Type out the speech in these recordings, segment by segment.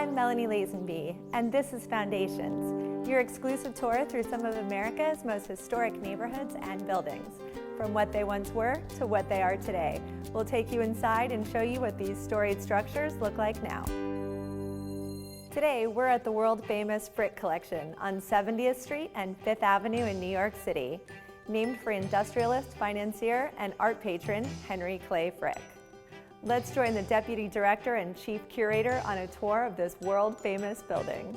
I'm Melanie Lazenby, and this is Foundations, your exclusive tour through some of America's most historic neighborhoods and buildings. From what they once were to what they are today. We'll take you inside and show you what these storied structures look like now. Today, we're at the world-famous Frick collection on 70th Street and 5th Avenue in New York City, named for industrialist, financier, and art patron Henry Clay Frick. Let's join the Deputy Director and Chief Curator on a tour of this world-famous building.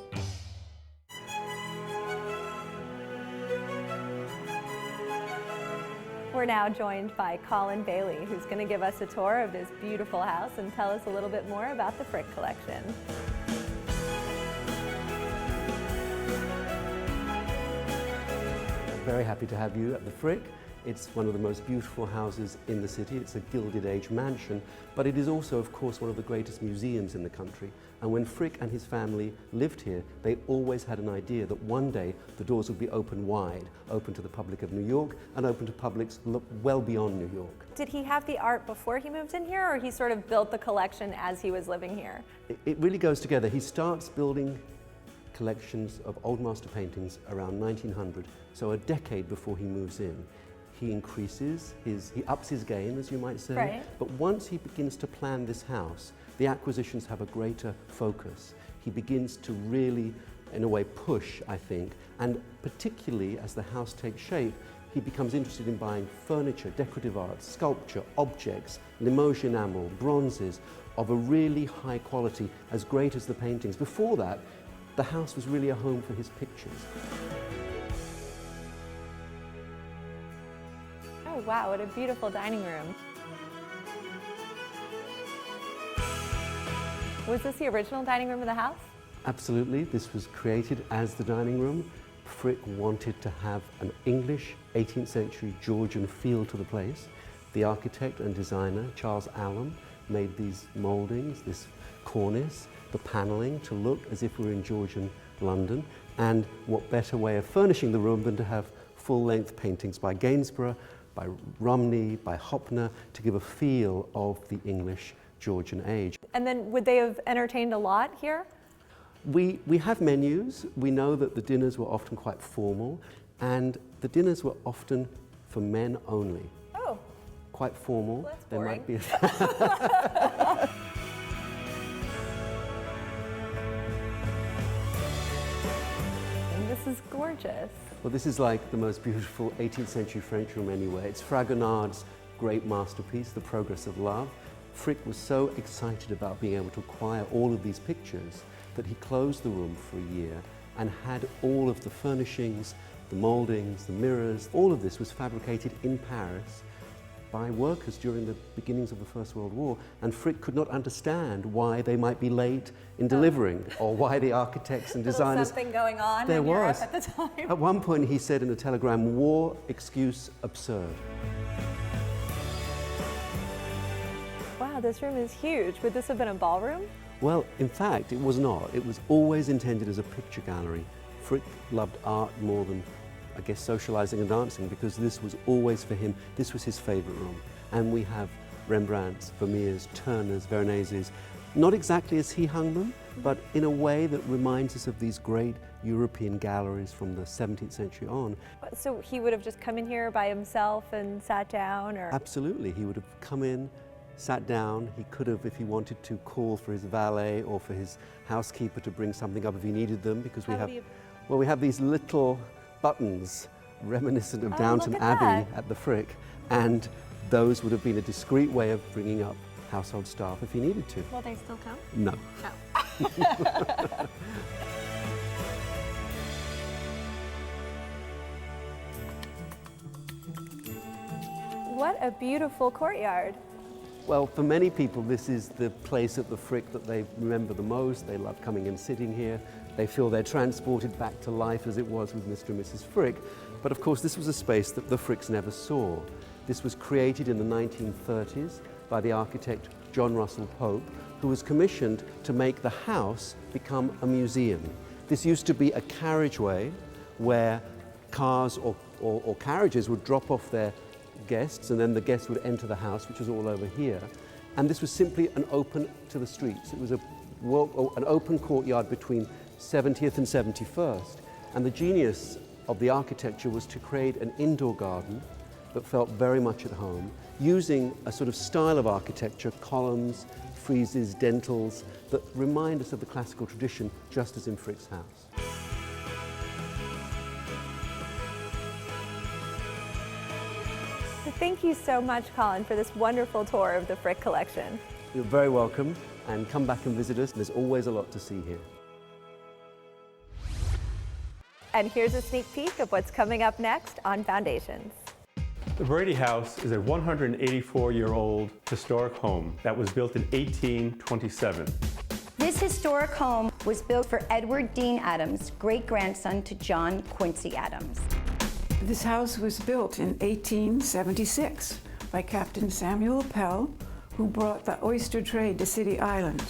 We're now joined by Colin Bailey, who's going to give us a tour of this beautiful house and tell us a little bit more about the Frick collection. Very happy to have you at the Frick. It's one of the most beautiful houses in the city. It's a Gilded Age mansion, but it is also, of course, one of the greatest museums in the country. And when Frick and his family lived here, they always had an idea that one day the doors would be open wide, open to the public of New York and open to publics well beyond New York. Did he have the art before he moved in here, or he sort of built the collection as he was living here? It really goes together. He starts building collections of old master paintings around 1900, so a decade before he moves in. He increases, he ups his game, as you might say. Right. But once he begins to plan this house, the acquisitions have a greater focus. He begins to really, in a way, push, I think, and particularly as the house takes shape, he becomes interested in buying furniture, decorative art, sculpture, objects, Limoges enamel, bronzes of a really high quality, as great as the paintings. Before that, the house was really a home for his pictures. Oh wow, what a beautiful dining room. Was this the original dining room of the house? Absolutely, this was created as the dining room. Frick wanted to have an English 18th century Georgian feel to the place. The architect and designer, Charles Allen, made these mouldings, this cornice, the panelling to look as if we were in Georgian London. And what better way of furnishing the room than to have full-length paintings by Gainsborough, by Romney, by Hopner, to give a feel of the English Georgian age. And then would they have entertained a lot here? We have menus. We know that the dinners were often quite formal, and the dinners were often for men only. Oh. Quite formal. Well, that's there boring. might be This is gorgeous. Well, this is like the most beautiful 18th century French room anyway. It's Fragonard's great masterpiece, The Progress of Love. Frick was so excited about being able to acquire all of these pictures that he closed the room for a year and had all of the furnishings, the mouldings, the mirrors, all of this was fabricated in Paris by workers during the beginnings of the First World War, and Frick could not understand why they might be late in delivering, or why the architects and designers... Something going on there in was. Europe at the time. At one point he said in a telegram, "War excuse absurd." Wow, this room is huge. Would this have been a ballroom? Well, in fact, it was not. It was always intended as a picture gallery. Frick loved art more than, I guess, socializing and dancing, because this was always for him, this was his favorite room. And we have Rembrandts, Vermeers, Turners, Veroneses, not exactly as he hung them, but in a way that reminds us of these great European galleries from the 17th century on. So he would have just come in here by himself and sat down, or? Absolutely, he would have come in, sat down. He could have, if he wanted to, call for his valet or for his housekeeper to bring something up if he needed them, because we have these little buttons reminiscent of Downton Abbey at the Frick, and those would have been a discreet way of bringing up household staff if he needed to. Will they still come? No. No. What a beautiful courtyard. Well, for many people, this is the place at the Frick that they remember the most. They love coming and sitting here. They feel they're transported back to life as it was with Mr. and Mrs. Frick. But of course, this was a space that the Fricks never saw. This was created in the 1930s by the architect John Russell Pope, who was commissioned to make the house become a museum. This used to be a carriageway where cars or carriages would drop off their guests, and then the guests would enter the house, which was all over here. And this was simply an open to the streets. It was a an open courtyard between 70th and 71st. And the genius of the architecture was to create an indoor garden that felt very much at home, using a sort of style of architecture, columns, friezes, dentils, that remind us of the classical tradition, just as in Frik's house. Thank you so much, Colin, for this wonderful tour of the Frik collection. You're very welcome, and come back and visit us. There's always a lot to see here. And here's a sneak peek of what's coming up next on Foundations. The Brady House is a 184-year-old historic home that was built in 1827. This historic home was built for Edward Dean Adams, great-grandson to John Quincy Adams. This house was built in 1876 by Captain Samuel Pell, who brought the oyster trade to City Island.